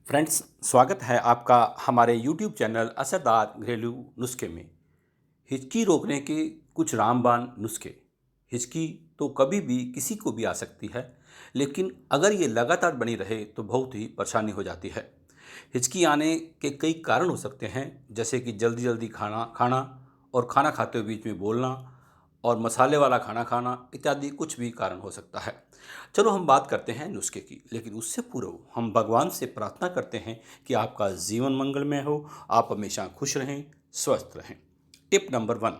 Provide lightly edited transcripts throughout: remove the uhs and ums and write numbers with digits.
Friends, स्वागत है आपका हमारे YouTube चैनल असरदार घरेलू नुस्खे में। हिचकी रोकने के कुछ रामबाण नुस्खे। हिचकी तो कभी भी किसी को भी आ सकती है, लेकिन अगर ये लगातार बनी रहे तो बहुत ही परेशानी हो जाती है। हिचकी आने के कई कारण हो सकते हैं, जैसे कि जल्दी जल्दी खाना खाना और खाना खाते हुए बीच में बोलना और मसाले वाला खाना खाना इत्यादि कुछ भी कारण हो सकता है। चलो हम बात करते हैं नुस्खे की, लेकिन उससे पूर्व हम भगवान से प्रार्थना करते हैं कि आपका जीवन मंगलमय हो, आप हमेशा खुश रहें, स्वस्थ रहें। टिप नंबर 1,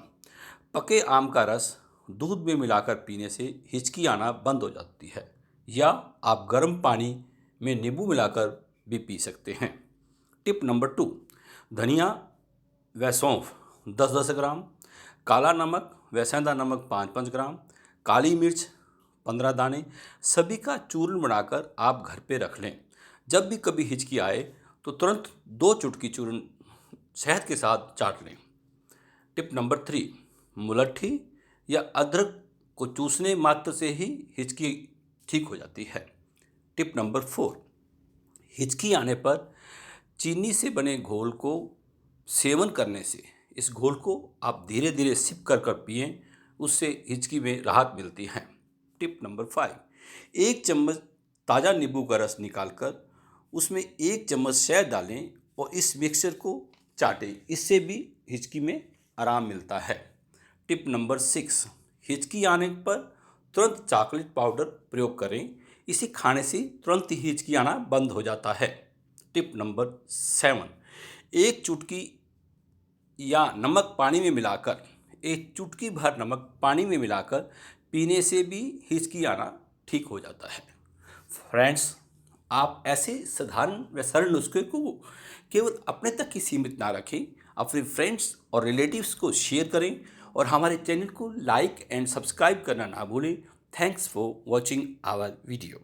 पके आम का रस दूध में मिलाकर पीने से हिचकी आना बंद हो जाती है, या आप गर्म पानी में नींबू मिलाकर भी पी सकते हैं। टिप नंबर 2, धनिया व सौंफ 10-10 ग्राम, काला नमक व सेंधा नमक 5-5 ग्राम, काली मिर्च 15 दाने, सभी का चूर्ण बनाकर आप घर पे रख लें। जब भी कभी हिचकी आए तो तुरंत 2 चुटकी चूर्ण शहद के साथ चाट लें। टिप नंबर 3, मुलट्ठी या अदरक को चूसने मात्र से ही हिचकी ठीक हो जाती है। टिप नंबर 4, हिचकी आने पर चीनी से बने घोल को सेवन करने से, इस घोल को आप धीरे धीरे सिप कर कर पिएं, उससे हिचकी में राहत मिलती है। टिप नंबर 5, 1 चम्मच ताज़ा नींबू का रस निकालकर उसमें 1 चम्मच शहद डालें और इस मिक्सचर को चाटें, इससे भी हिचकी में आराम मिलता है। टिप नंबर 6, हिचकी आने पर तुरंत चॉकलेट पाउडर प्रयोग करें, इसे खाने से तुरंत ही हिचकी आना बंद हो जाता है। टिप नंबर 7, एक चुटकी या नमक पानी में मिलाकर, एक चुटकी भर नमक पानी में मिलाकर पीने से भी हिचकी आना ठीक हो जाता है। फ्रेंड्स, आप ऐसे साधारण व सरल नुस्खे को केवल अपने तक ही सीमित ना रखें, अपने फ्रेंड्स और रिलेटिव्स को शेयर करें और हमारे चैनल को लाइक एंड सब्सक्राइब करना ना भूलें। Thanks for watching our video.